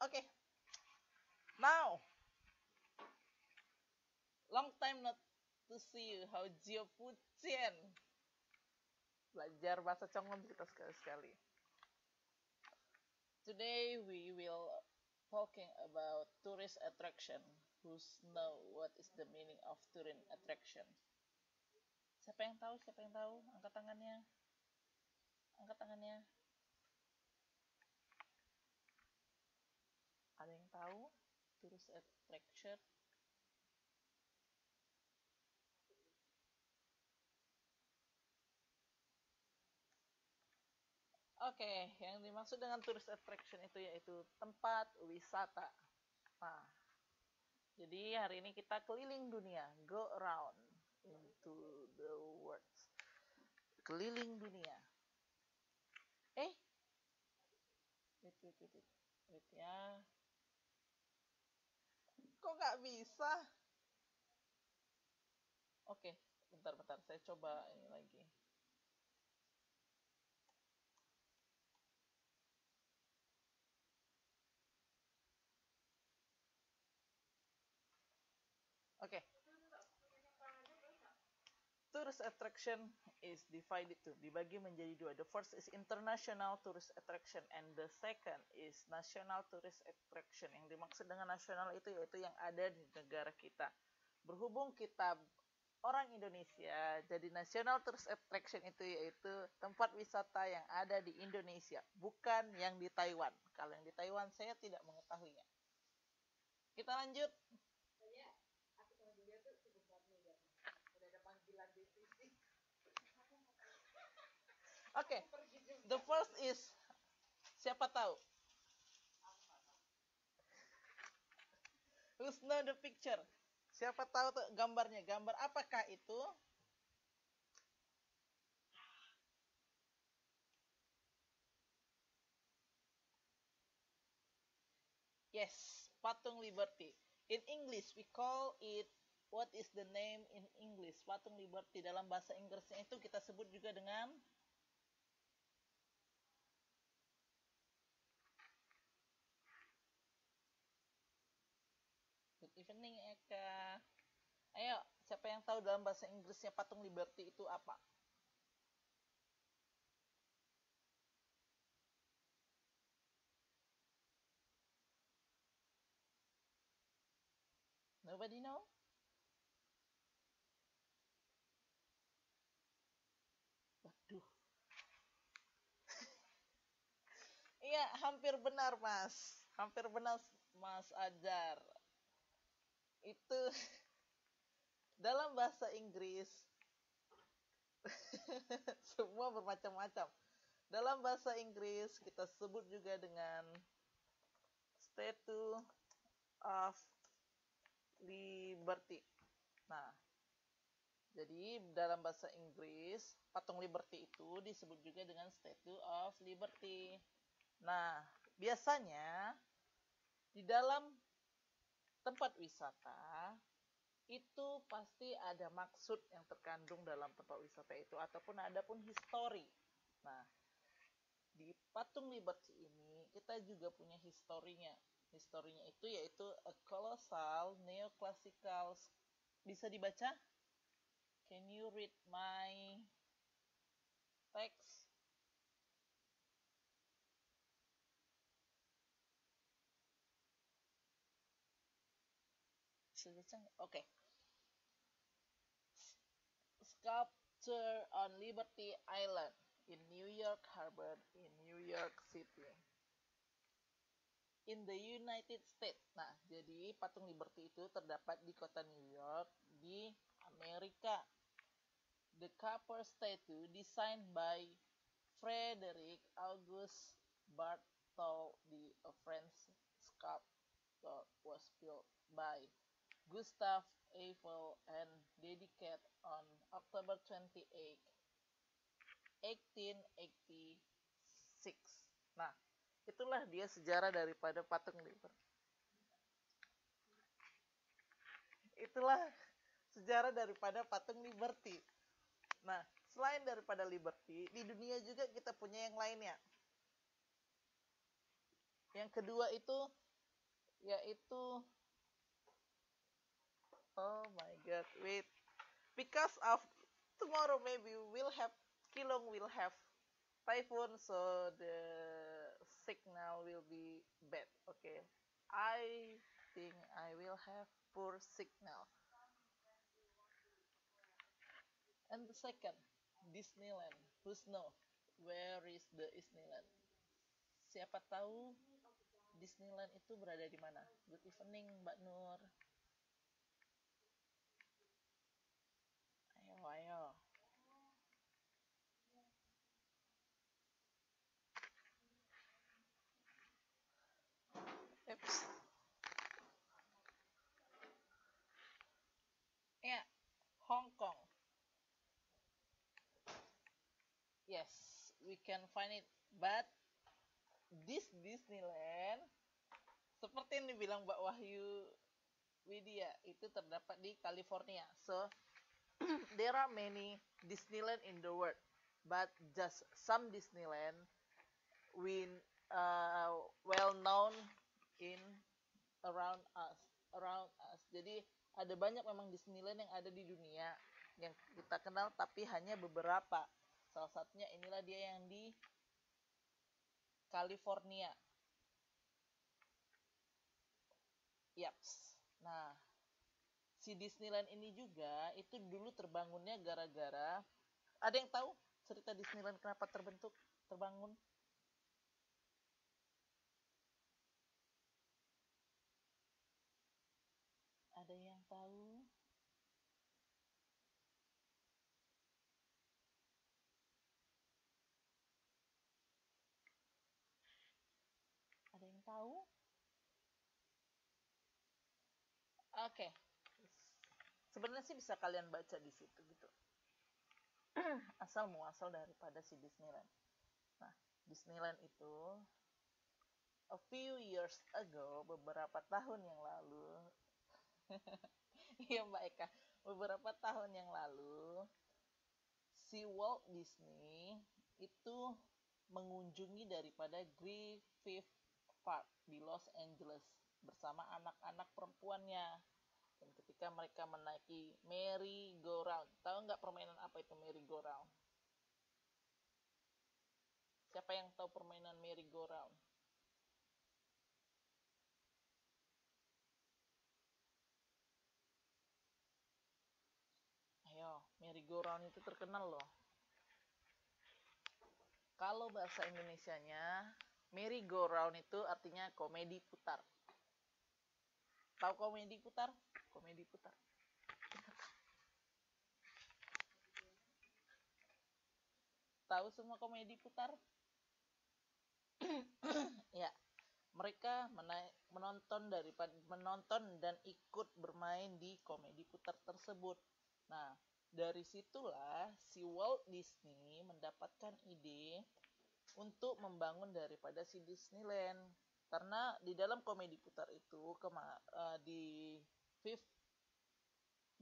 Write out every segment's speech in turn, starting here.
Okay, now, long time not to see you. How Jio Pucien. Belajar bahasa Chongwon kita sekali-sekali. Today we will talking about tourist attraction. Who's know what is the meaning of tourist attraction? Siapa yang tahu? Siapa yang tahu? Angkat tangannya. Angkat tangannya. Ada yang tahu? Tourist attraction. Oke, yang dimaksud dengan tourist attraction itu yaitu tempat wisata. Nah, jadi hari ini kita keliling dunia, go around into the world. Keliling dunia. Wait ya. Kok nggak bisa? Oke, bentar, saya coba ini lagi. Oke. Tourist attraction is divided to, dibagi menjadi dua. The first is international tourist attraction and the second is national tourist attraction. Yang dimaksud dengan nasional itu yaitu yang ada di negara kita. Berhubung kita orang Indonesia, jadi national tourist attraction itu yaitu tempat wisata yang ada di Indonesia, bukan yang di Taiwan. Kalau yang di Taiwan saya tidak mengetahuinya. Kita lanjut. Oke, the first is, siapa tahu? Who's know the picture? Siapa tahu tuh gambarnya? Gambar apakah itu? Yes, Patung Liberty. In English, we call it, what is the name in English? Patung Liberty. Dalam bahasa Inggrisnya itu kita sebut juga dengan Good evening, Eka. Ayo, siapa yang tahu dalam bahasa Inggrisnya Patung Liberty itu apa? Nobody know? Waduh. Iya, hampir benar, Mas. Hampir benar, Mas Ajar. Itu dalam bahasa Inggris semua bermacam-macam. Dalam bahasa Inggris kita sebut juga dengan Statue of Liberty. Nah, jadi dalam bahasa Inggris patung Liberty itu disebut juga dengan Statue of Liberty. Nah, biasanya di dalam tempat wisata itu pasti ada maksud yang terkandung dalam tempat wisata itu ataupun ada pun histori. Nah, di patung Liberty ini kita juga punya historinya. Historinya itu yaitu a colossal neoclassical. Bisa dibaca? Can you read my text? Bisa baca? Oke. Sculpture on Liberty Island in New York Harbor in New York City. In the United States. Nah, jadi patung Liberty itu terdapat di kota New York di Amerika. The copper statue designed by Frederick August Bartholdi, a French sculptor, was built by Gustave Eiffel and dedicated on October 28, 1886. Nah, itulah dia sejarah daripada patung Liberty. Itulah sejarah daripada patung Liberty. Nah, selain daripada Liberty, di dunia juga kita punya yang lainnya. Yang kedua itu yaitu, oh my god, wait, because of tomorrow maybe Keelung will have typhoon, so the signal will be bad. Okay, I think I will have poor signal. And the second, Disneyland. Who's know? Where is the Disneyland? Siapa tahu Disneyland itu berada di mana? Good evening, Mbak Nur. Ayo, ayo. Oops. Yeah, Hong Kong. Yes, we can find it. But this Disneyland, seperti yang dibilang Mbak Wahyu Widya, itu terdapat di California. So, there are many Disneyland in the world, but just some Disneyland we well known in around us. Jadi ada banyak memang Disneyland yang ada di dunia yang kita kenal, tapi hanya beberapa. Salah satunya inilah dia yang di California. Yaps. Nah, si Disneyland ini juga itu dulu terbangunnya gara-gara, ada yang tahu cerita Disneyland kenapa terbangun? Ada yang tahu? Ada yang tahu? Oke. Sebenarnya sih bisa kalian baca di situ gitu. Asal muasal daripada si Disneyland. Nah, Disneyland itu a few years ago, beberapa tahun yang lalu, iya Mbak Eka, beberapa tahun yang lalu, si Walt Disney itu mengunjungi daripada Griffith Park di Los Angeles bersama anak-anak perempuannya. Dan ketika mereka menaiki merry-go-round, tahu nggak permainan apa itu merry-go-round? Siapa yang tahu permainan merry-go-round? Ayo, merry-go-round itu terkenal loh. Kalau bahasa Indonesianya, merry-go-round itu artinya komedi putar. Tahu komedi putar? Komedi putar. Tahu semua komedi putar? Ya, mereka menonton dan ikut bermain di komedi putar tersebut. Nah, dari situlah si Walt Disney mendapatkan ide untuk membangun daripada si Disneyland. Karena di dalam komedi putar itu di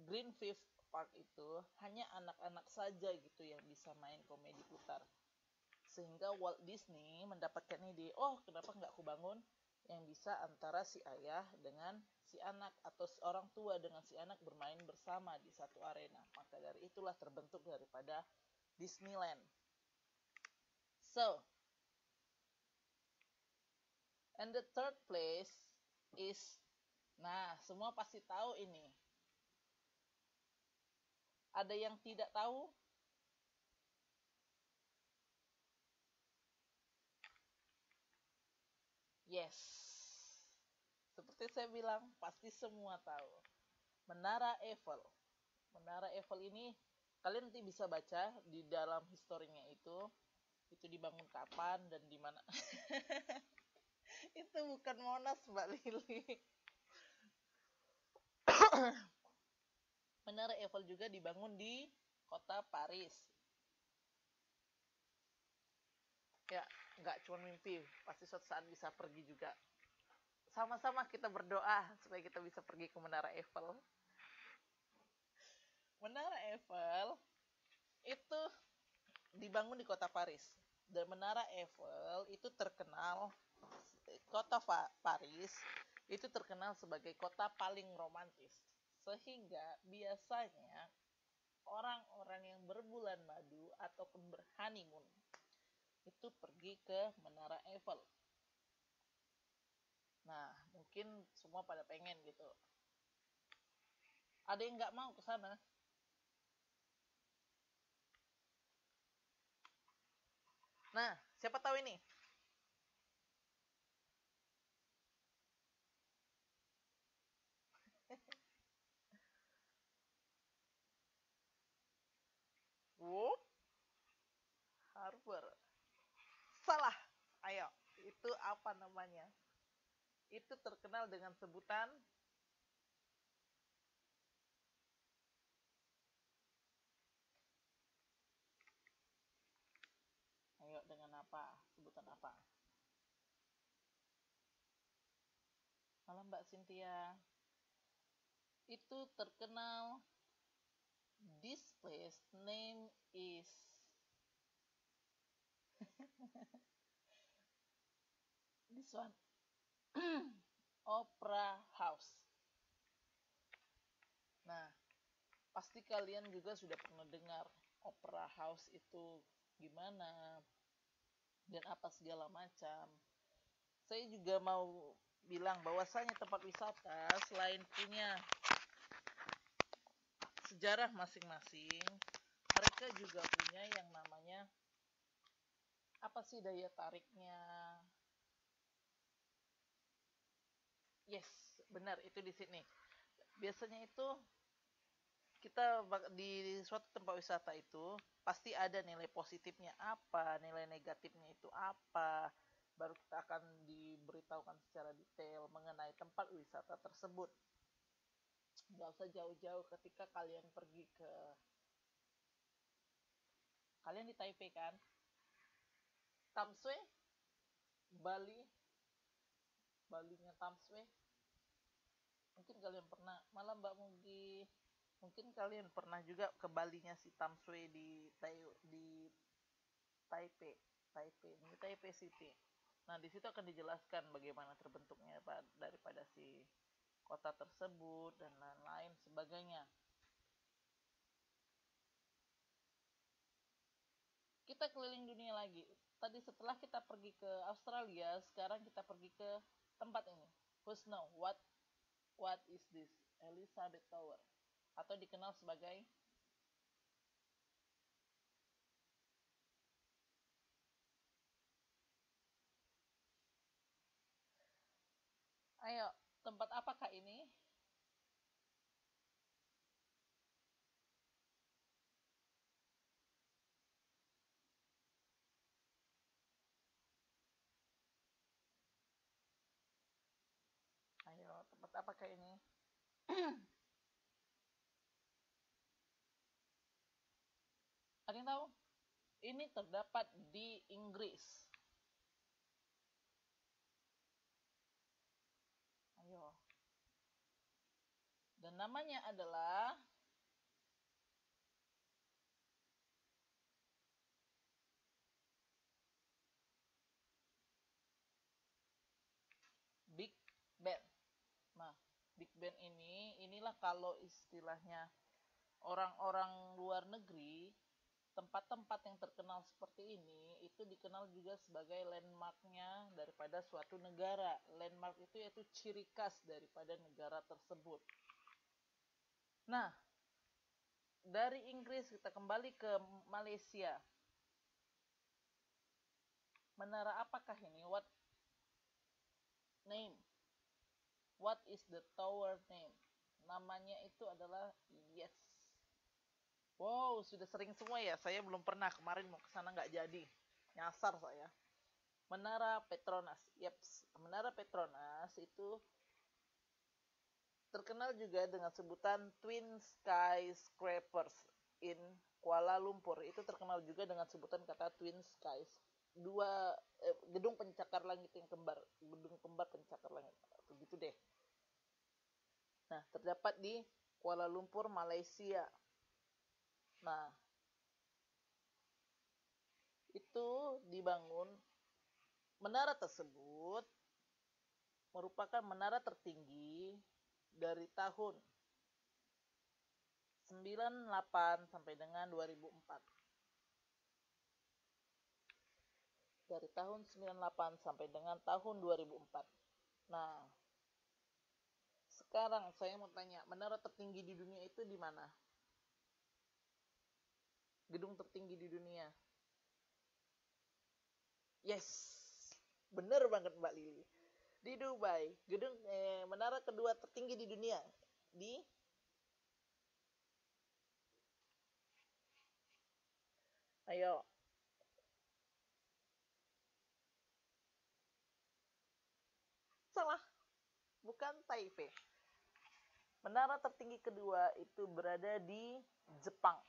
Green Fifth Park itu hanya anak-anak saja gitu yang bisa main komedi putar. Sehingga Walt Disney mendapatkan ide, oh kenapa nggak aku bangun yang bisa antara si ayah dengan si anak atau orang tua dengan si anak bermain bersama di satu arena. Maka dari itulah terbentuk daripada Disneyland. So, and the third place is, nah semua pasti tahu ini. Ada yang tidak tahu? Yes. Seperti saya bilang, pasti semua tahu. Menara Eiffel. Menara Eiffel ini kalian nanti bisa baca di dalam historinya itu dibangun kapan dan di mana. Itu bukan Monas, Mbak Lili. Menara Eiffel juga dibangun di kota Paris. Ya, nggak cuma mimpi, pasti suatu saat bisa pergi juga. Sama-sama kita berdoa supaya kita bisa pergi ke Menara Eiffel. Menara Eiffel itu dibangun di kota Paris. Dan Menara Eiffel itu terkenal, kota Paris itu terkenal sebagai kota paling romantis. Sehingga biasanya orang-orang yang berbulan madu atau berhoneymoon itu pergi ke Menara Eiffel. Nah, mungkin semua pada pengen gitu. Ada yang nggak mau ke sana? Nah, siapa tahu ini? Whoop, Harbor. Salah. Ayo, itu apa namanya? Itu terkenal dengan sebutan ayo dengan apa? Sebutan apa? Malam Mbak Cynthia. Itu terkenal, this place name is this one. Opera House. Nah, pasti kalian juga sudah pernah dengar Opera House itu gimana dan apa segala macam. Saya juga mau bilang bahwasanya tempat wisata selain punya sejarah masing-masing, mereka juga punya yang namanya apa sih daya tariknya. Yes, benar itu di sini. Biasanya itu kita di suatu tempat wisata itu pasti ada nilai positifnya apa, nilai negatifnya itu apa. Baru kita akan diberitahukan secara detail mengenai tempat wisata tersebut. Nggak usah jauh-jauh ketika kalian pergi ke kalian di Taipei kan, Tamsue, Bali, Balinya Tamsue. Mungkin kalian pernah, malah Mbak Mugi, mungkin kalian pernah juga ke Balinya si Tamsue di Taipei, di Taipei City. Nah, di situ akan dijelaskan bagaimana terbentuknya daripada si kota tersebut dan lain-lain sebagainya. Kita keliling dunia lagi. Tadi setelah kita pergi ke Australia, sekarang kita pergi ke tempat ini. Who's know what is this? Elizabeth Tower atau dikenal sebagai ayo, tempat apakah ini? Ayo, tempat apakah ini? Ada yang tahu? Ini terdapat di Inggris. Ayo. Dan namanya adalah Big Ben. Nah, Big Ben inilah kalau istilahnya orang-orang luar negeri, tempat-tempat yang terkenal seperti ini itu dikenal juga sebagai landmarknya daripada suatu negara. Landmark itu yaitu ciri khas daripada negara tersebut. Nah, dari Inggris kita kembali ke Malaysia. Menara apakah ini? What name? What is the tower name? Namanya itu adalah yes. Wow, sudah sering semua ya. Saya belum pernah. Kemarin mau ke sana nggak jadi. Nyasar saya. Menara Petronas. Yeps, Menara Petronas itu terkenal juga dengan sebutan Twin Skyscrapers in Kuala Lumpur. Itu terkenal juga dengan sebutan kata Twin Skies. Dua gedung pencakar langit yang kembar. Gedung kembar pencakar langit. Begitu deh. Nah, terdapat di Kuala Lumpur, Malaysia. Nah, itu dibangun menara tersebut merupakan menara tertinggi dari tahun 98 sampai dengan 2004. Dari tahun 98 sampai dengan tahun 2004. Nah, sekarang saya mau tanya, menara tertinggi di dunia itu di mana? Gedung tertinggi di dunia. Yes, bener banget Mbak Lili. Di Dubai, gedung menara kedua tertinggi di dunia. Ayo. Salah, bukan Taipei. Menara tertinggi kedua itu berada di Jepang.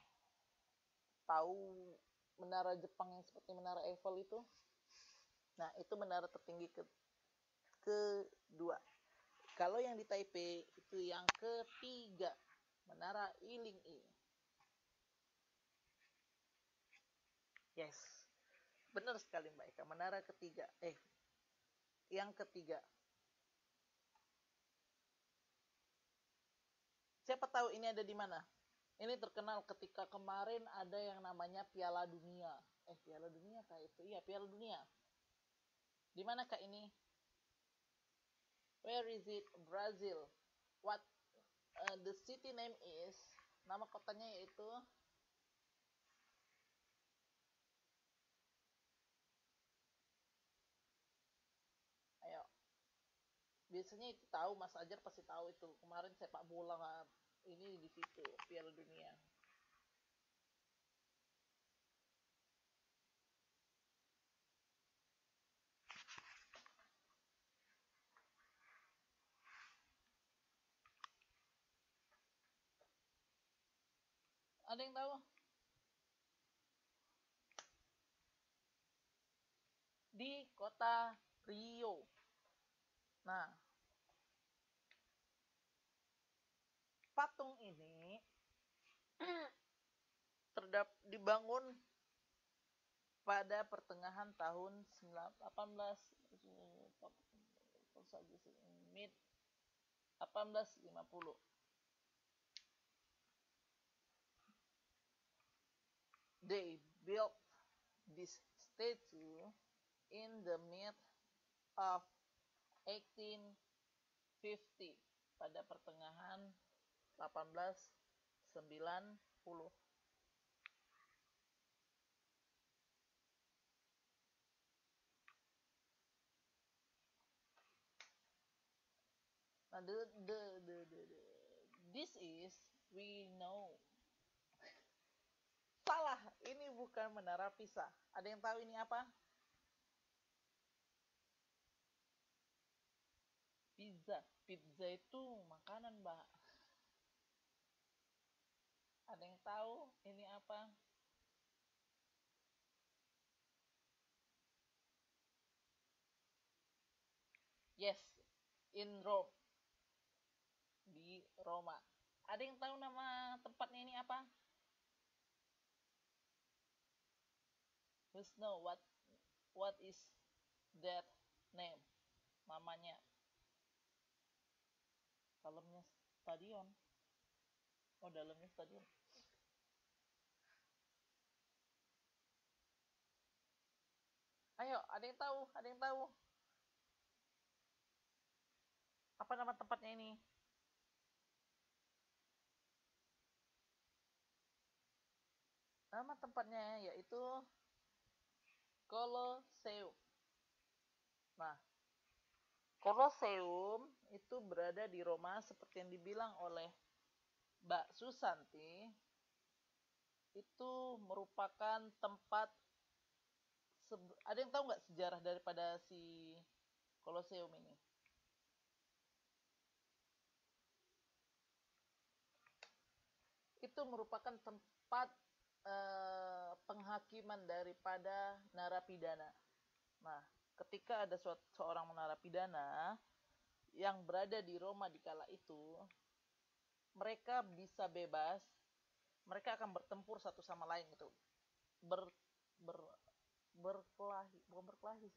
Tahu menara Jepang yang seperti menara Eiffel itu? Nah, itu menara tertinggi kedua. Kalau yang di Taipei itu yang ketiga, menara Yiling Yi. Yes, benar sekali Mbak Eka, menara ketiga. Yang ketiga. Siapa tahu ini ada di mana? Ini terkenal ketika kemarin ada yang namanya Piala Dunia. Piala Dunia kah itu? Iya, Piala Dunia. Di manakah ini? Where is it? Brazil. What the city name is? Nama kotanya yaitu ayo. Biasanya itu tahu, Mas Ajar pasti tahu itu. Kemarin sepak bola ini di situ, Piala Dunia. Ada yang tahu? Di kota Rio. Nah, patung ini dibangun pada pertengahan tahun 1850. They built this statue in the mid of 1850, pada pertengahan 1890. Nah, this is we know. Salah, ini bukan menara Pisa. Ada yang tahu ini apa? Pizza itu makanan, Mbak. Ada yang tahu ini apa? Yes, in Rome. Di Roma. Ada yang tahu nama tempatnya ini apa? Who know what is that name? Namanya. Dalamnya stadion. Oh, dalamnya stadion. Ayo, ada yang tahu? Ada yang tahu? Apa nama tempatnya ini? Nama tempatnya yaitu Colosseum. Nah, Colosseum itu berada di Roma seperti yang dibilang oleh Mbak Susanti. Itu merupakan tempat, ada yang tahu nggak sejarah daripada si Colosseum ini? Itu merupakan tempat penghakiman daripada narapidana. Nah, ketika ada seorang narapidana yang berada di Roma di kala itu, mereka bisa bebas, mereka akan bertempur satu sama lain gitu. bukan berkelahi,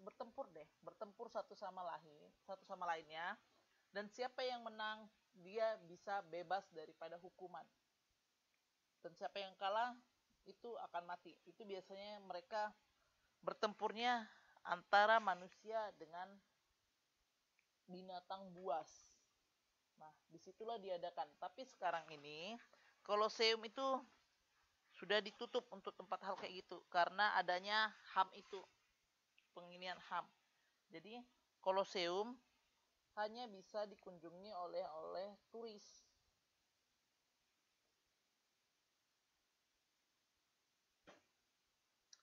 bertempur satu sama lainnya, dan siapa yang menang dia bisa bebas daripada hukuman, dan siapa yang kalah itu akan mati. Itu biasanya mereka bertempurnya antara manusia dengan binatang buas. Nah, disitulah diadakan. Tapi sekarang ini Koloseum itu sudah ditutup untuk tempat hal kayak gitu karena adanya HAM itu, penginian HAM. Jadi Koloseum hanya bisa dikunjungi oleh turis.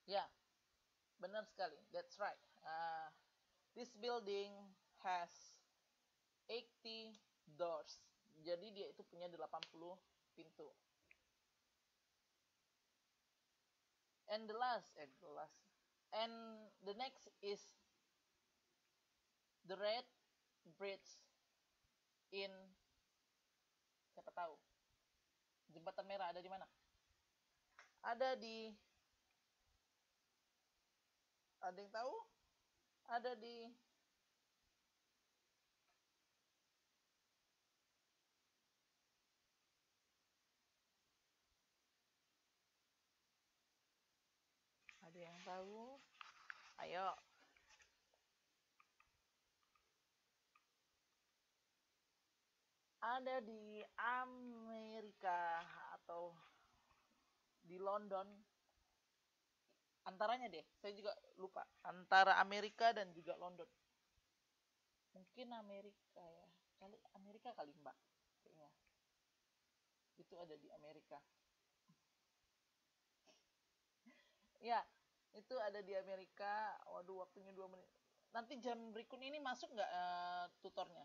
Ya, benar sekali. That's right. This building has 80 doors. Jadi dia itu punya 80 pintu. And and the next is the Red Bridge in, siapa tahu jembatan merah ada di mana? Ada yang tahu? Ada di Ada yang tahu? Ayo. Ada di Amerika atau di London. Antaranya deh, saya juga lupa. Antara Amerika dan juga London. Mungkin Amerika ya. Amerika kali Mbak. Kayaknya. Itu ada di Amerika. Ya, itu ada di Amerika. Waduh, waktunya 2 menit. Nanti jam berikutnya ini masuk nggak tutornya?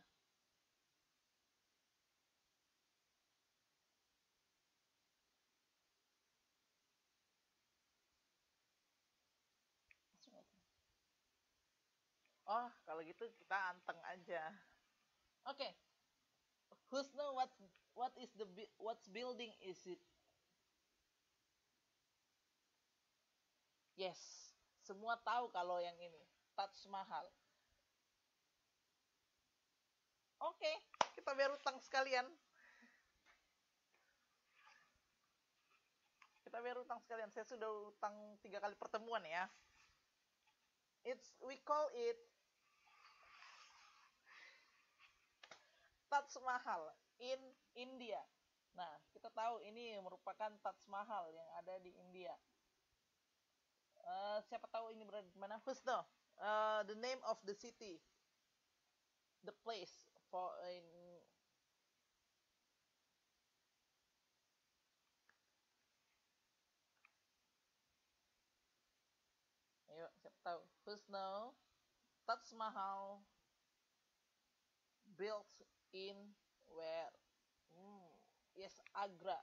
Masuk nggak? Oh, kalau gitu kita anteng aja. Oke. Okay. Who's know what's building is it? Yes, semua tahu kalau yang ini Taj Mahal. Oke, okay, kita biar utang sekalian. Saya sudah utang 3 kali pertemuan ya. We call it Taj Mahal in India. Nah, kita tahu ini merupakan Taj Mahal yang ada di India. Siapa tahu ini berada di mana? Husno, the name of the city, the place for in. Ayo, siapa tahu? Husno, Taj Mahal built in where? Yes, Agra.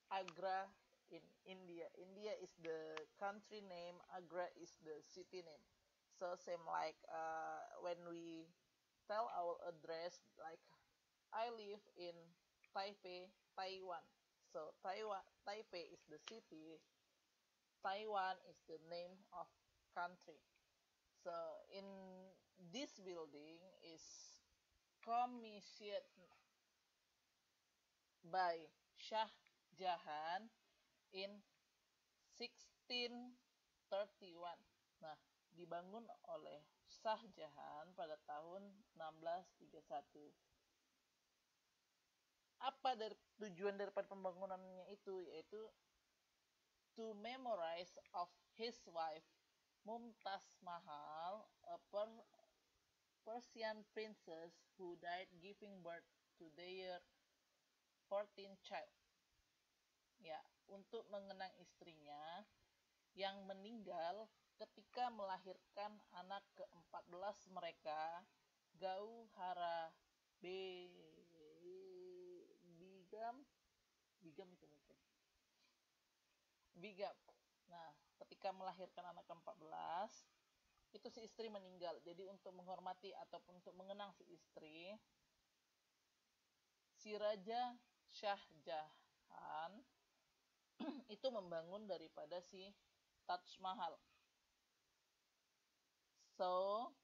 Agra in India. India is the country name. Agra is the city name. So same like when we tell our address, like I live in Taipei, Taiwan. So Taipei is the city. Taiwan is the name of country. So in this building is commissioned by Shah Jahan in 1631. Nah, dibangun oleh Shah Jahan pada tahun 1631. Apa tujuan daripada pembangunannya itu? Yaitu to memorize of his wife Mumtaz Mahal, a Persian princess who died giving birth to their 14th child. Ya, untuk mengenang istrinya yang meninggal ketika melahirkan anak ke-14 mereka, Gauhara Bigam itu mungkin. Bigam. Nah, ketika melahirkan anak ke-14, itu si istri meninggal. Jadi untuk menghormati ataupun untuk mengenang si istri, si Raja Shah Jahan itu membangun daripada si Taj Mahal. So,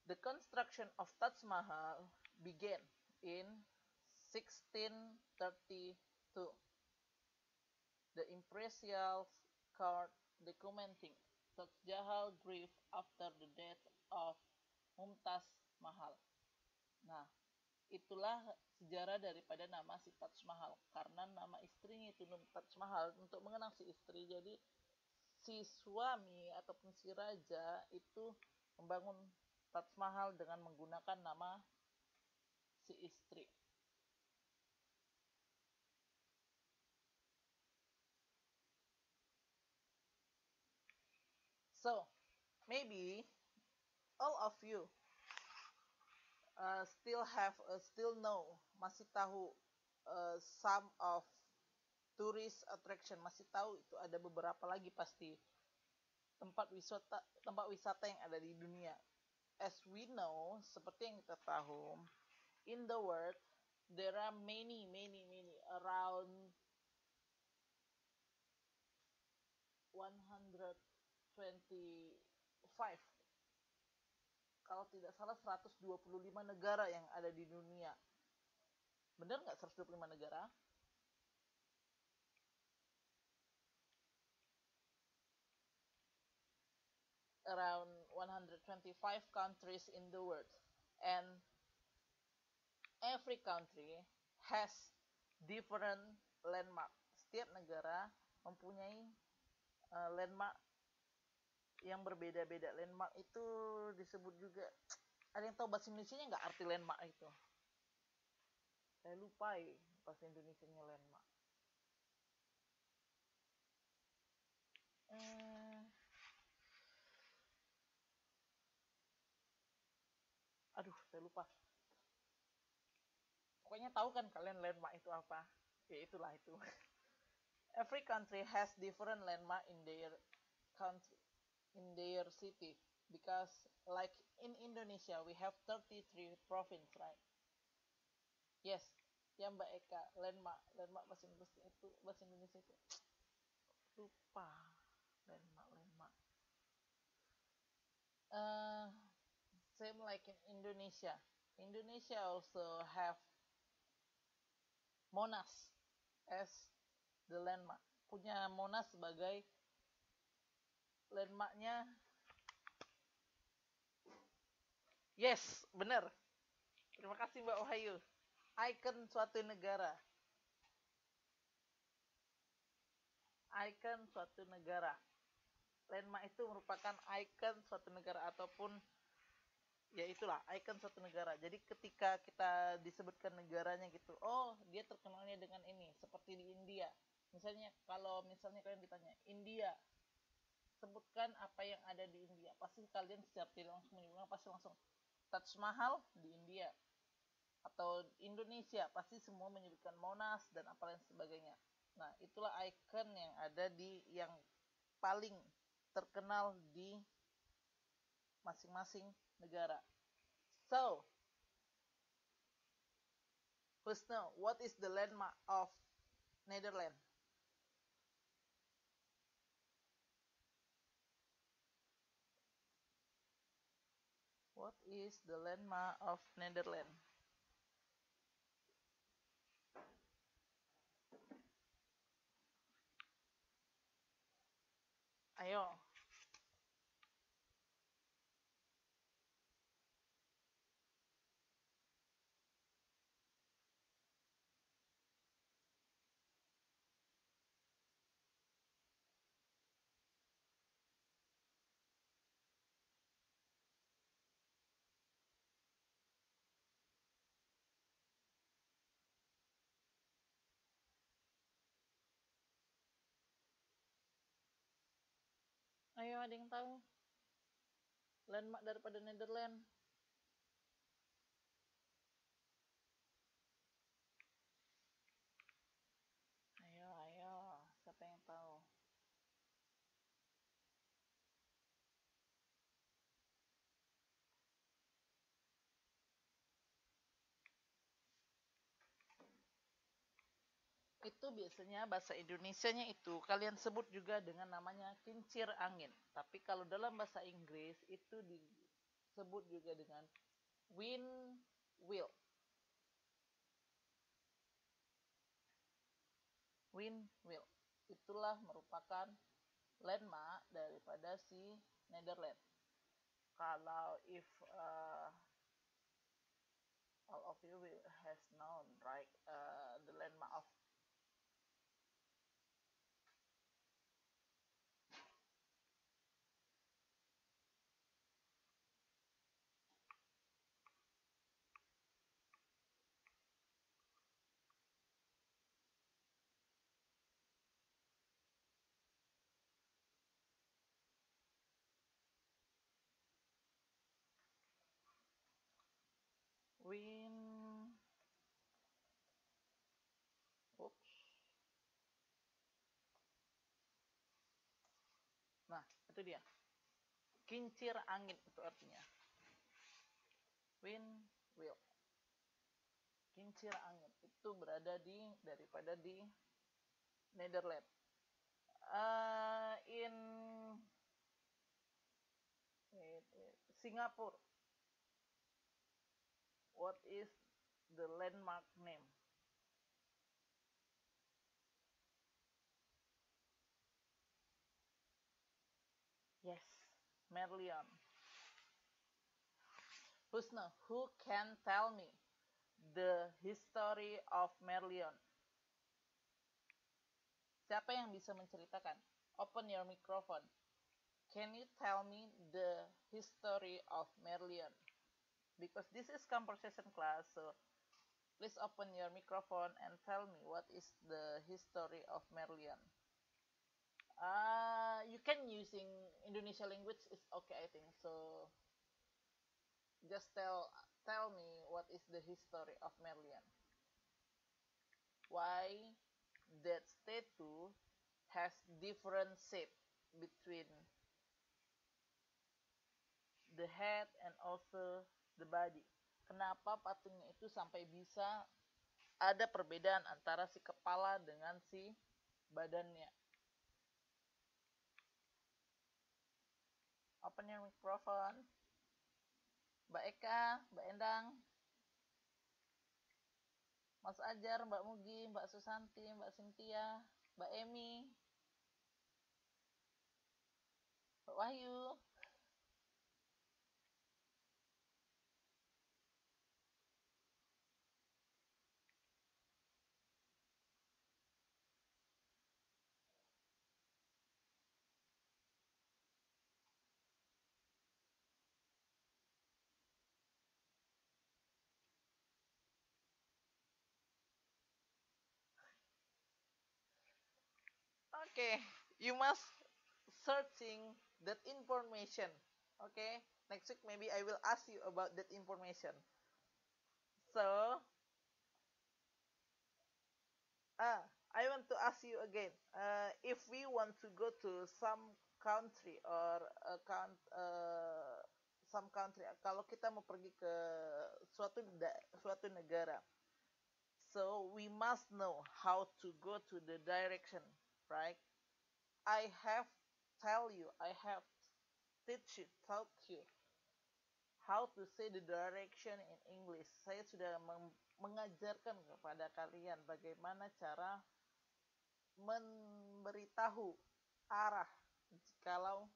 the construction of Taj Mahal began in 1632. The imperial court documenting Taj Mahal grief after the death of Mumtaz Mahal. Nah, itulah sejarah daripada nama si Taj Mahal. Karena nama istrinya itu Taj Mahal, untuk mengenang si istri. Jadi si suami ataupun si raja itu membangun Taj Mahal dengan menggunakan nama si istri. So, maybe all of you still know, masih tahu some of tourist attraction, masih tahu itu ada beberapa lagi pasti tempat wisata yang ada di dunia. As we know, seperti yang kita tahu, in the world there are many around 125, kalau tidak salah 125 negara yang ada di dunia. Benar nggak 125 negara? Around 125 countries in the world, and every country has different landmark. Setiap negara mempunyai landmark yang berbeda-beda. Landmark itu disebut juga, ada yang tahu bahasa Indonesianya nggak arti landmark itu? Saya lupa ya bahasa Indonesianya landmark. Aduh, saya lupa. Pokoknya tahu kan kalian landmark itu apa? Ya itulah itu. Every country has different landmark in their country, in their city, because like in Indonesia we have 33 province, right? Yes, ya Mbak Eka, landmark bahasa Indonesia itu lupa. Landmark. Same like in Indonesia. Indonesia also have Monas as the landmark. Punya Monas sebagai landmarknya. Yes, benar. Terima kasih Mbak Wahyu. Icon suatu negara. Icon suatu negara. Landmark itu merupakan icon suatu negara, ataupun ya itulah icon suatu negara. Jadi ketika kita disebutkan negaranya gitu, oh dia terkenalnya dengan ini, seperti di India. Misalnya kalau kalian ditanya India, sebutkan apa yang ada di India, pasti kalian secara tidak langsung menyebutkan, pasti langsung Taj Mahal di India. Atau Indonesia pasti semua menyebutkan Monas dan apa lain sebagainya. Nah, itulah icon yang ada yang paling terkenal di masing-masing negara. So, Husno, what is the landmark of Netherlands? What is the landmark of Netherlands? Ayo. Ayo, ada yang tahu? Landmark daripada Netherlands. Ayo. Siapa yang tahu? itu biasanya bahasa Indonesianya itu kalian sebut juga dengan namanya kincir angin. Tapi kalau dalam bahasa Inggris itu disebut juga dengan wind wheel. Wind wheel. Itulah merupakan landmark daripada si Netherlands. Kalau if all of you has known right the landmark of wind. Oops. Nah, itu dia. Kincir angin itu artinya. Wind wheel. Kincir angin itu berada daripada di Netherlands. In Singapura, what is the landmark name? Yes, Merlion. Husna, who can tell me the history of Merlion? Siapa yang bisa menceritakan? Open your microphone. Can you tell me the history of Merlion? Because this is conversation class, so please open your microphone and tell me what is the history of Merlion. You can using Indonesia language is okay, I think. So just tell me what is the history of Merlion. Why that statue has different shape between the head and also the body. Kenapa patungnya itu sampai bisa ada perbedaan antara si kepala dengan si badannya? Open your microphone. Mbak Eka, Mbak Endang, Mas Ajar, Mbak Mugi, Mbak Susanti, Mbak Cynthia, Mbak Emi, Mbak Wahyu. Okay, you must searching that information. Okay, next week maybe I will ask you about that information. So, I want to ask you again. If we want to go to some country or some country, kalau kita mau pergi ke suatu negara, so we must know how to go to the direction, right? I have taught you how to say the direction in English. Saya sudah mengajarkan kepada kalian bagaimana cara memberitahu arah jikalau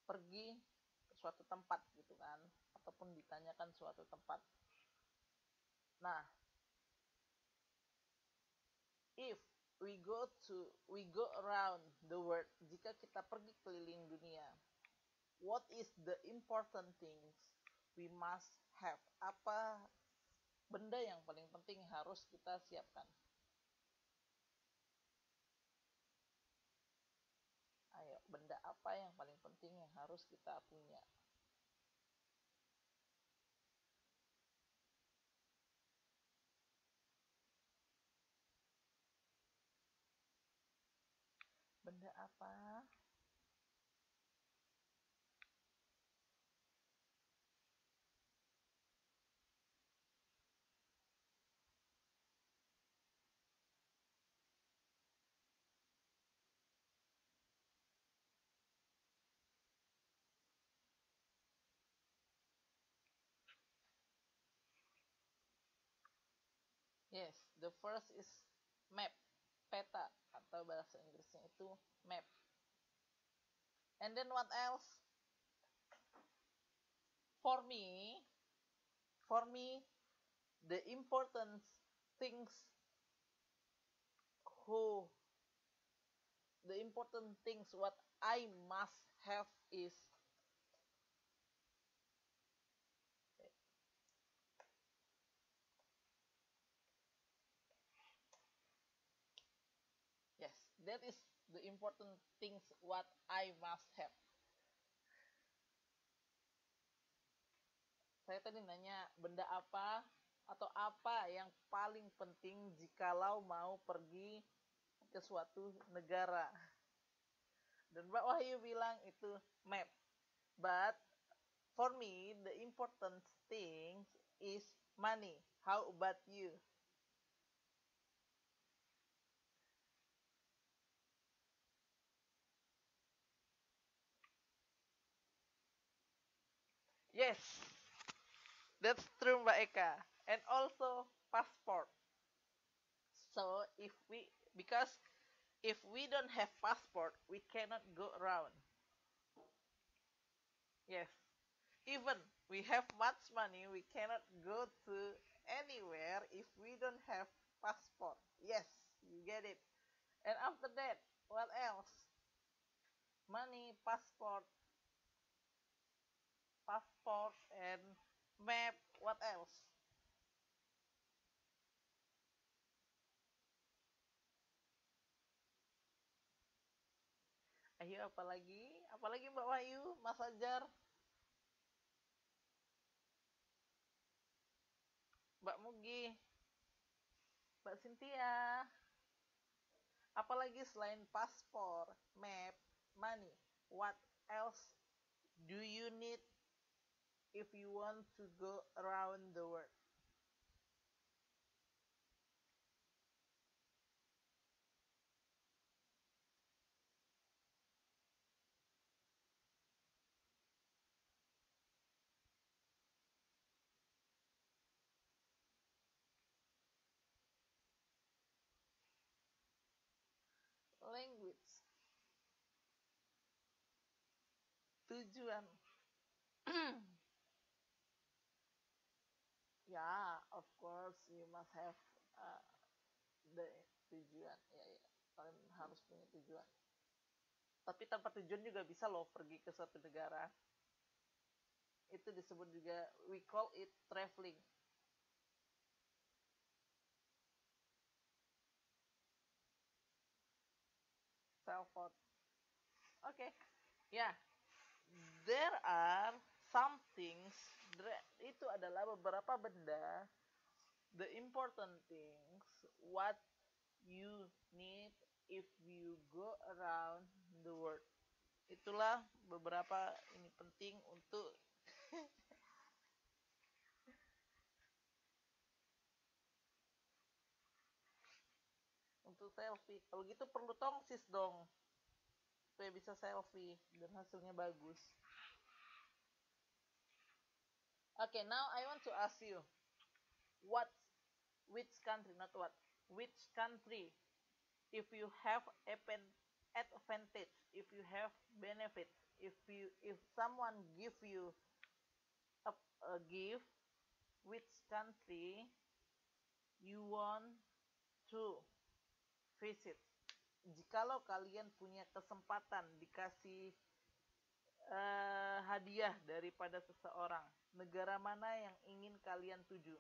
pergi ke suatu tempat gitu kan, ataupun ditanyakan suatu tempat. Nah, if we go around the world, jika kita pergi keliling dunia, what is the important things we must have? Apa benda yang paling penting harus kita siapkan? Ayo, benda apa yang paling penting yang harus kita punya? Benda apa? The first is map, peta, atau bahasa Inggrisnya itu map. And then what else? For me, the important things who the important things what I must have is yes, that is the important things what I must have. Saya tadi nanya benda apa atau apa yang paling penting jikalau mau pergi ke suatu negara. Dan Mbak Wahyu bilang itu map. But for me, the important thing is money. How about you? Yes, that's true, Mbak Eka. And also passport. So because if we don't have passport, we cannot go around. Yes, even we have much money, we cannot go to anywhere if we don't have passport. Yes, you get it. And after that, what else? Money, passport, and map. What else? Ayo, apalagi? Apalagi Mbak Wahyu, Mas Ajar, Mbak Mugi, Mbak Cynthia. Apalagi selain paspor, map, money? What else do you need if you want to go around the world? Language, tujuan. Ya, of course you must have uh, the tujuan. Ya, ya. Kalian harus punya tujuan. Tapi tanpa tujuan juga bisa loh pergi ke suatu negara. Itu disebut juga, we call it traveling. Self-out. Oke. Okay. Ya, yeah. There are some things, itu adalah beberapa benda, the important things what you need if you go around the world. Itulah beberapa ini penting untuk untuk selfie. Kalau gitu perlu tongsis dong supaya bisa selfie dan hasilnya bagus. Okay, now I want to ask you, what, which country, not what, which country, if you have advantage, if you have benefit, if someone give you a, a gift, which country you want to visit? Jikalau kalian punya kesempatan dikasih hadiah daripada seseorang, negara mana yang ingin kalian tuju?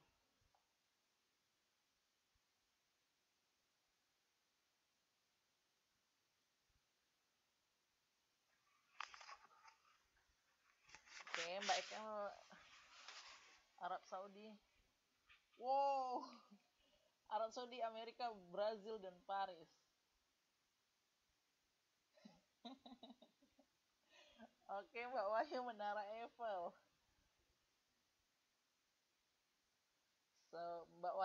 Oke, Mbak Eka, Arab Saudi. Wow, Arab Saudi, Amerika, Brazil, dan Paris. Oke, Mbak Wahyu, Menara Eiffel. So, Mbak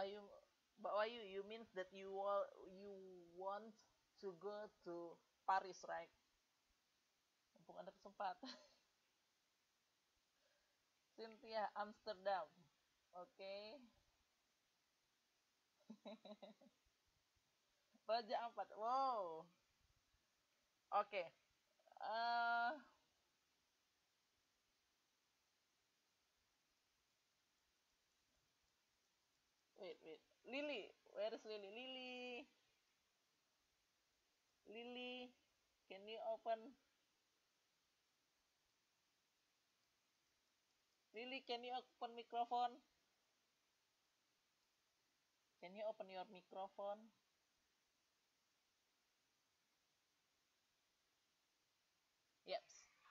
Wahyu, you means that you want to go to Paris, right? Mumpung ada kesempatan. Cynthia, Amsterdam. Oke. Raja Ampat. Wow. Oke. Eh, wait. Lily. Where is Lily? Lily. Can you open? Lily, can you open microphone? Can you open your microphone? Yes.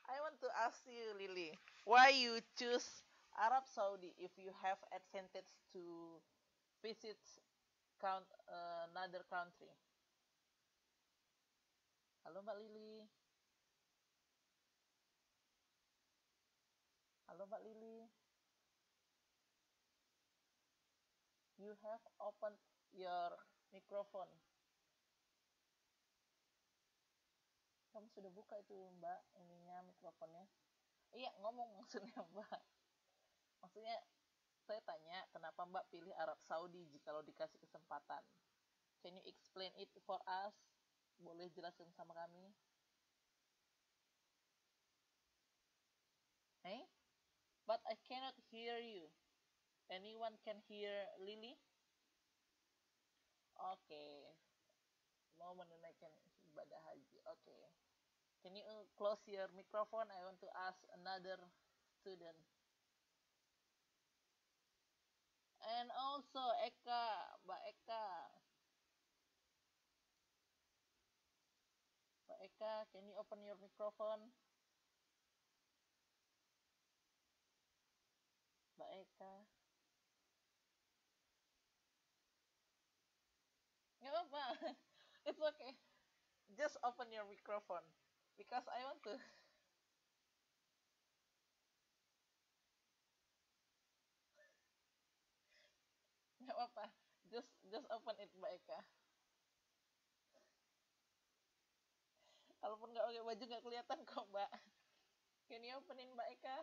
I want to ask you, Lily, why you choose Arab Saudi if you have advantage to visit another country? Halo Mbak Lily. Halo Mbak Lily. You have opened your microphone. Kamu sudah buka itu Mbak, ininya mikrofonnya. Iya, ngomong maksudnya Mbak. Maksudnya saya tanya kenapa Mbak pilih Arab Saudi jika dikasih kesempatan. Can you explain it for us? Boleh jelaskan sama kami? Hey? But I cannot hear you. Anyone can hear Lily? Oke. Okay. Mau menunaikan ibadah haji. Oke. Okay. Can you close your microphone? I want to ask another student. And also Eka, Mbak Eka. Mbak Eka, can you open your microphone? Mbak Eka. Nggak apa-apa. It's okay. Just open your microphone. Because I want to. Nggak apa-apa. Just open it, Mbak Eka. Kalaupun nggak pakai baju nggak kelihatan kok, Mbak. Can you openin Mbak Eka?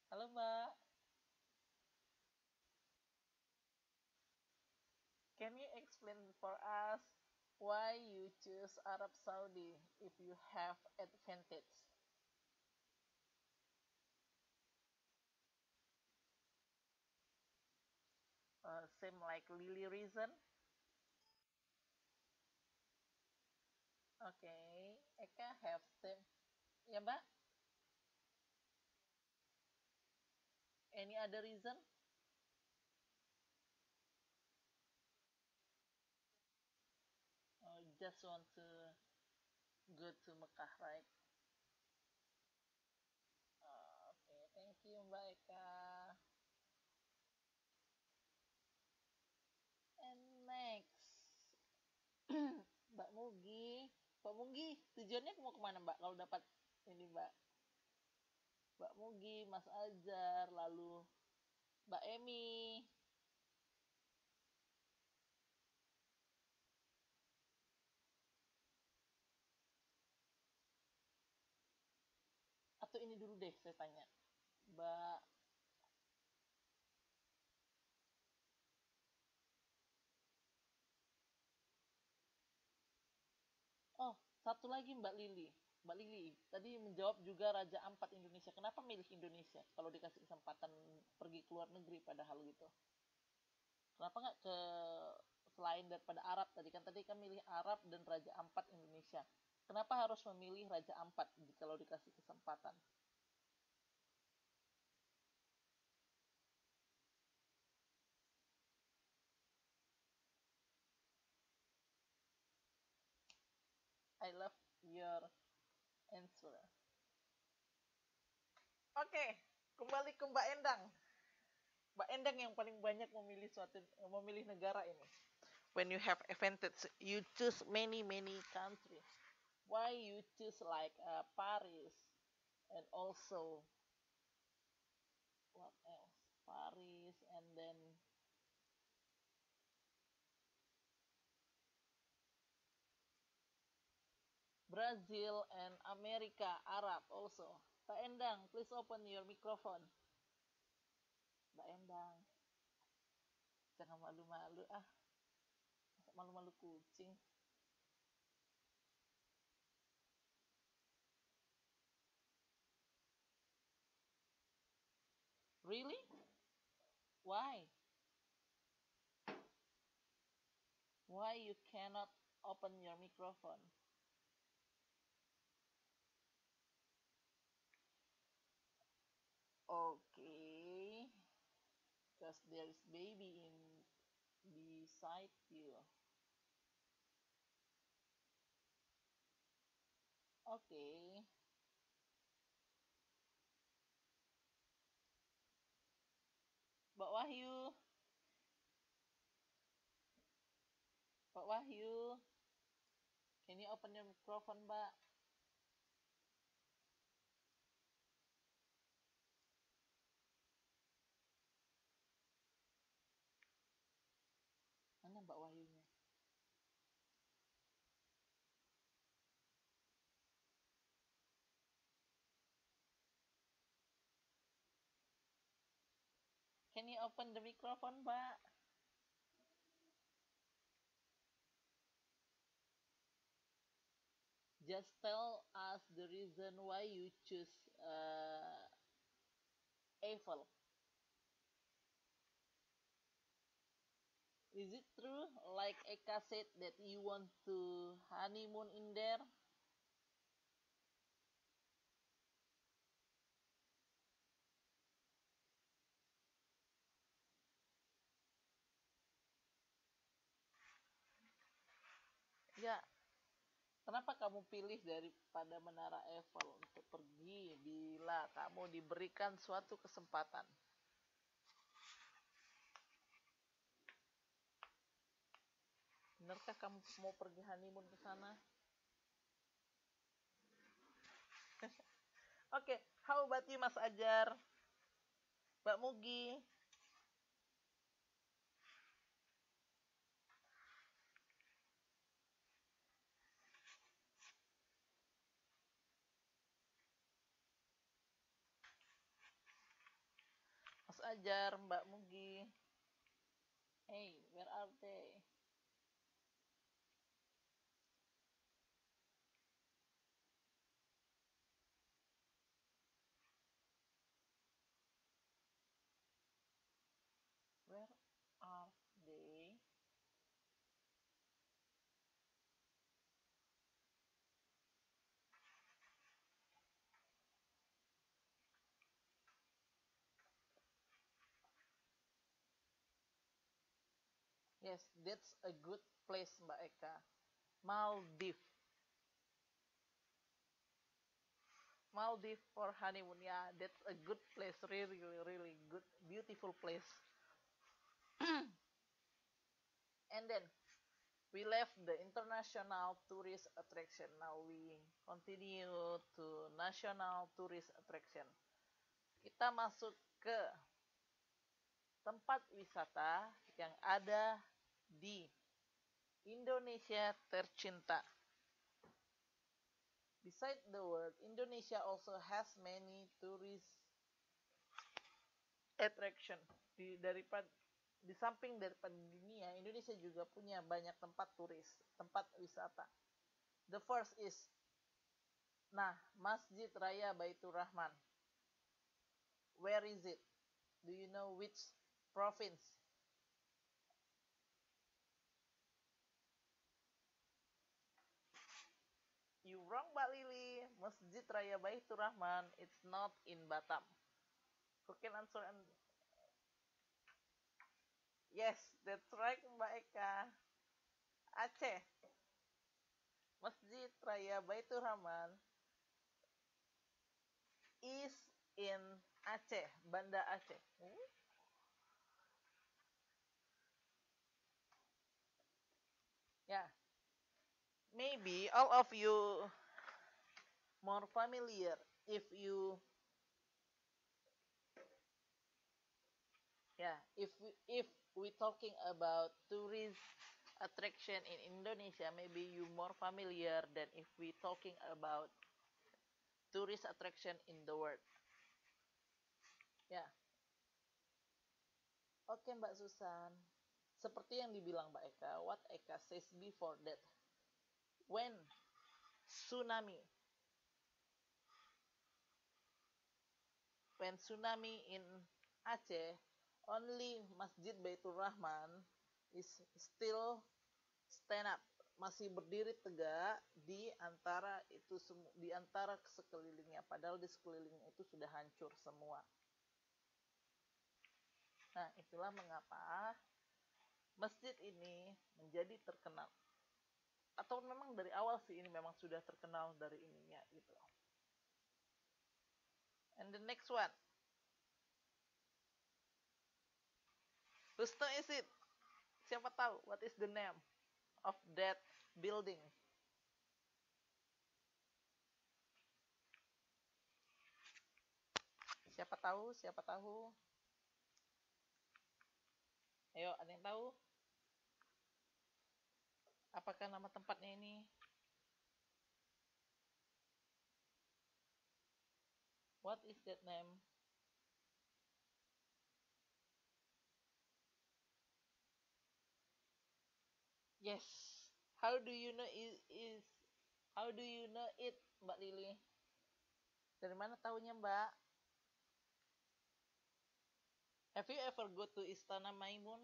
Halo, Mbak. Can you explain for us why you choose Arab Saudi if you have advantage? Same like Lily reason. Okay, Eka have same. Ya, Mbak? Any other reason? Just want to go to Mekah, right? Okay, thank you, Mbak Eka. And next, Mbak Mugi. Mbak Mugi, tujuannya mau kemana, Mbak? Kalau dapat ini, Mbak. Mbak Mugi, Mas Ajar, lalu Mbak Emi. Atau ini dulu deh, saya tanya. Mbak, oh, satu lagi Mbak Lili. Mbak Lili, tadi menjawab juga Raja Ampat Indonesia. Kenapa milih Indonesia kalau dikasih kesempatan pergi ke luar negeri padahal gitu? Kenapa nggak ke selain daripada Arab tadi kan milih Arab dan Raja Ampat Indonesia. Kenapa harus memilih Raja Ampat kalau dikasih kesempatan? I love your answer. Oke, kembali ke Mbak Endang. Mbak Endang yang paling banyak memilih negara ini. When you have advantage, you choose many countries. Why you choose like Paris and also what else? Paris and then Brazil and America, Arab also. Pak Endang, please open your microphone. Mbak Endang, jangan malu-malu ah. Masa malu-malu kucing. Really? Why? Why you cannot open your microphone? Okay. Because there is baby in beside you. Okay. Mbak Wahyu, Mbak Wahyu, can you open your microphone, Mbak? Mana Mbak Wahyunya? Can you open the microphone, Mbak? Just tell us the reason why you choose Eiffel. Is it true, like Eka said, that you want to honeymoon in there? Ya, kenapa kamu pilih daripada Menara Eiffel untuk pergi bila kamu diberikan suatu kesempatan? Benarkah kamu mau pergi honeymoon ke sana? Oke, how about you, Mas Ajar? Mbak Mugi? Mas Ajar, Mbak Mugi? Hey, where are they? Where are they? Yes, that's a good place, Mbak Eka. Maldives. Maldives for honeymoon. Yeah, that's a good place. Really, really, really good, beautiful place. And then we left the international tourist attraction. Now we continue to national tourist attraction. Kita masuk ke tempat wisata yang ada di Indonesia tercinta. Beside the world, Indonesia also has many tourist attraction. Di samping daripada dunia, Indonesia juga punya banyak tempat turis, tempat wisata. The first is Masjid Raya Baitur Rahman. Where is it? Do you know which province? You wrong, Mbak Lili. Masjid Raya Baitur Rahman, it's not in Batam. Who can answer? Yes, that's right, Mbak Eka. Aceh. Masjid Raya Baitur Rahman is in Aceh, Banda Aceh. Yeah, maybe all of you more familiar if you if we talking about tourist attraction in Indonesia, maybe you more familiar than if we talking about tourist attraction in the world. Yeah. Oke Mbak Susan, seperti yang dibilang Mbak Eka, what Eka says before that, when tsunami, in Aceh, only Masjid Baitur Rahman is still stand up, masih berdiri tegak di antara itu di antara sekelilingnya, padahal di sekelilingnya itu sudah hancur semua. Nah, itulah mengapa masjid ini menjadi terkenal. Atau memang dari awal sih ini memang sudah terkenal dari ininya gitu. And the next one. Whose turn is it? Siapa tahu what is the name of that building? Siapa tahu? Siapa tahu? Ayo, ada yang tahu? Apakah nama tempatnya ini? What is that name? Yes. How do you know how do you know it, Mbak Lili? Dari mana tahunya, Mbak? Have you ever go to Istana Maimun?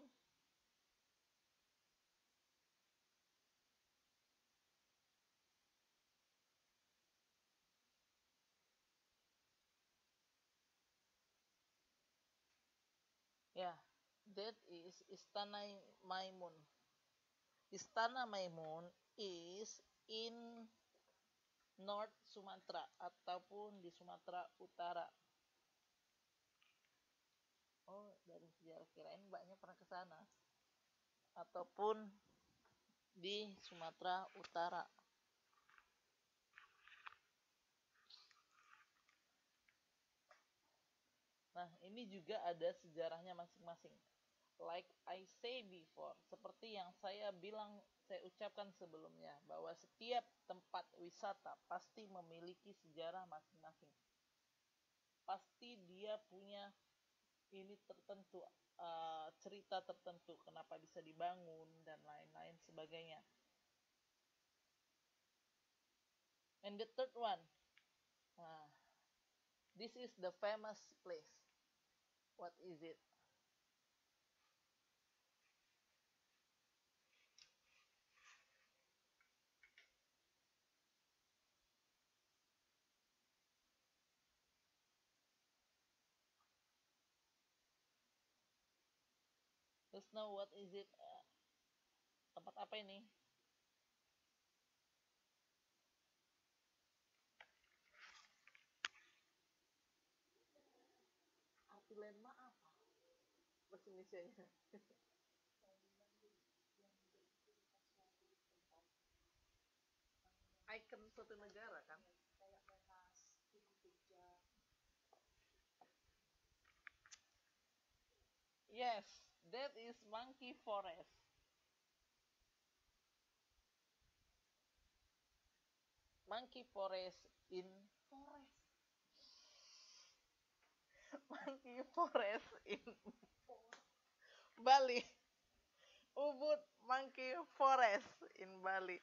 Yeah, that is Istana Maimun. Istana Maimun is in North Sumatra ataupun di Sumatera Utara. Oh, dari sejarah, kirain mbaknya pernah ke sana. Ataupun di Sumatera Utara. Nah, ini juga ada sejarahnya masing-masing. Like I say before, seperti yang saya ucapkan sebelumnya, bahwa setiap tempat wisata pasti memiliki sejarah masing-masing. Pasti dia punya ini tertentu, cerita tertentu, kenapa bisa dibangun, dan lain-lain sebagainya. And the third one, this is the famous place. What is it? Let's know what is it? Tempat apa ini? Arti landmark apa? Bahasa Indonesia-nya. Icon suatu negara kan? Yes, that is Monkey Forest. Monkey Forest in forest. Monkey Forest in Bali. Ubud Monkey Forest in Bali.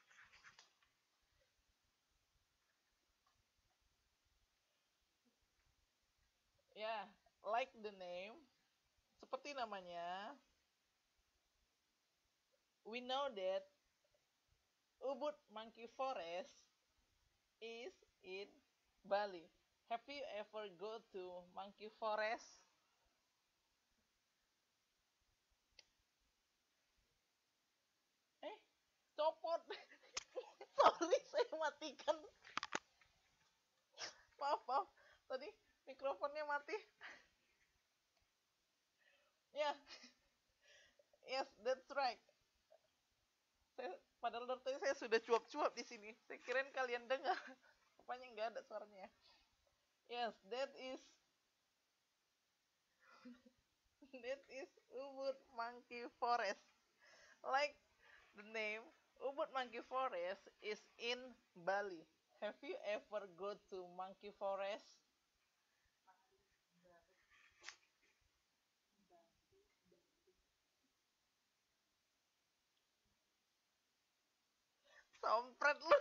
Yeah, like the name, seperti namanya, we know that Ubud Monkey Forest is in Bali. Have you ever go to Monkey Forest? Copot. Sorry, saya matikan. Maaf, maaf. Tadi mikrofonnya mati. Ya, yeah. Yes, that's right. Padahal dari tadi saya sudah cuap-cuap di sini. Saya kirain kalian dengar. Rupanya nggak ada suaranya. Yes, that is Ubud Monkey Forest. Like the name, Ubud Monkey Forest is in Bali. Have you ever go to Monkey Forest? Sompret lu.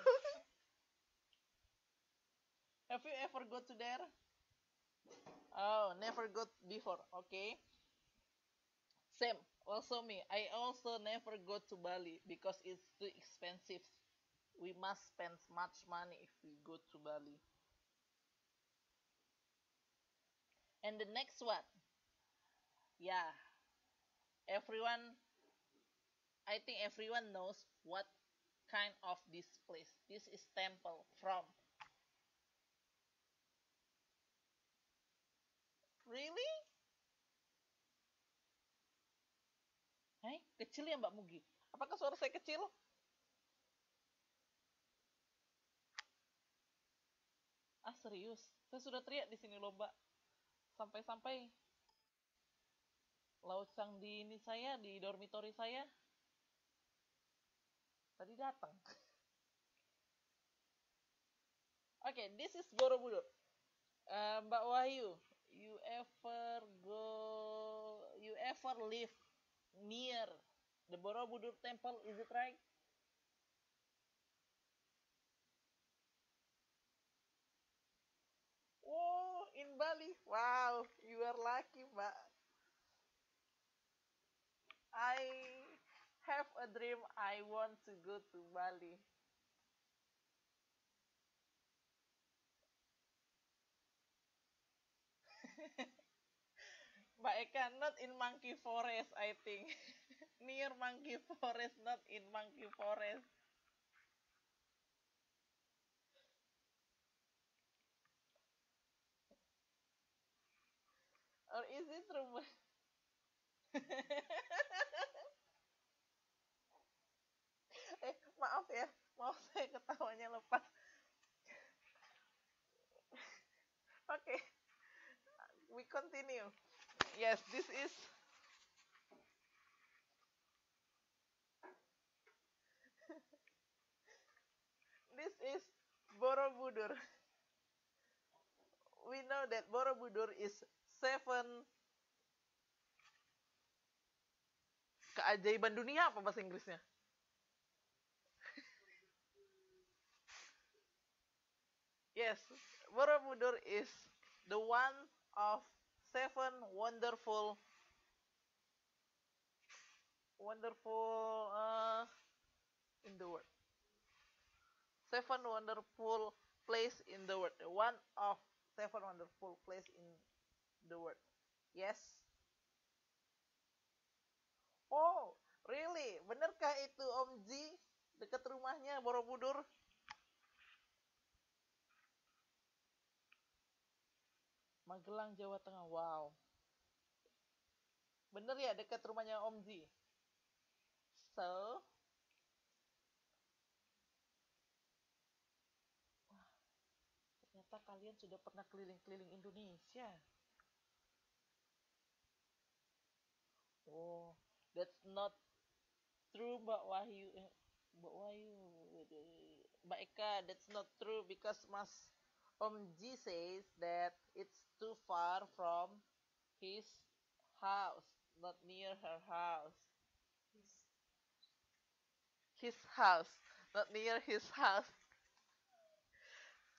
Have you ever go to there? Oh, never go before. Okay. Same. Also me. I also never go to Bali because it's too expensive. We must spend much money if we go to Bali. And the next one. Yeah. Everyone, I think everyone knows what kind of this place. This is temple from. Really? Hai, kecil ya Mbak Mugi? Apakah suara saya kecil? Ah serius, saya sudah teriak di sini lomba. Sampai-sampai laucang di ini saya, di dormitori saya. Tadi datang. Oke, okay, this is Borobudur. Mbak Wahyu, you ever live near the Borobudur temple, is it right? Oh, in Bali. Wow, you are lucky, Mbak. I have a dream I want to go to Bali. Mbak Eka, not in Monkey Forest, I think. Near Monkey Forest, not in Monkey Forest. Or is it true? Maaf ya, maaf saya ketawanya lepas. Okay, we continue. Yes, this is Borobudur. We know that Borobudur is seven keajaiban dunia, apa bahasa Inggrisnya? Yes, Borobudur is the one of seven wonderful in the world. Seven wonderful place in the world. One of seven wonderful place in the world. Yes. Oh, really? Benarkah itu Om Ji? Dekat rumahnya Borobudur? Magelang, Jawa Tengah. Wow. Bener ya dekat rumahnya Om Ji? So, ternyata kalian sudah pernah keliling-keliling Indonesia. Oh, that's not true, Mbak Wahyu. Mbak Wahyu, Mbak Eka, that's not true because Mas Om Ji says that it's too far from his house, not near her house. His house, not near his house.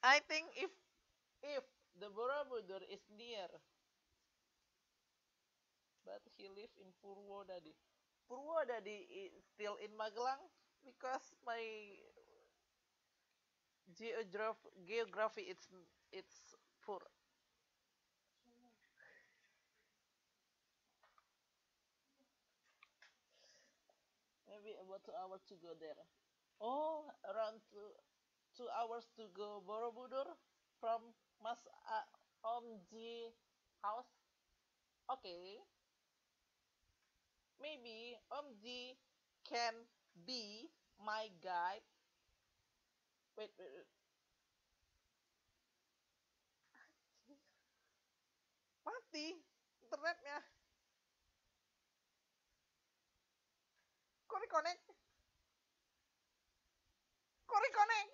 I think if the Borobudur is near, but he live in Purwodadi. Purwodadi is still in Magelang because my geography it's poor. Maybe about 2 hours to go there. Oh, around 2 hours to go Borobudur from Mas Omji house. Okay, maybe Omji can be my guide. Wait. Mati internetnya. Kok reconnect? Kok reconnect?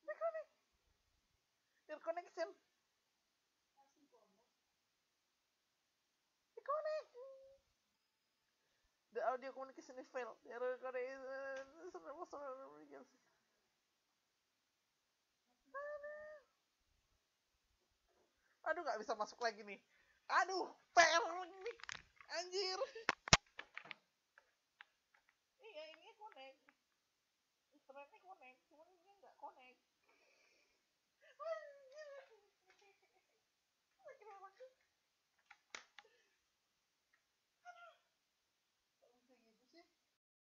Reconnect. Your connection. Reconnect. The audio communication is failed. The recording is aduh, nggak bisa masuk lagi nih. Aduh, PR nih. Anjir.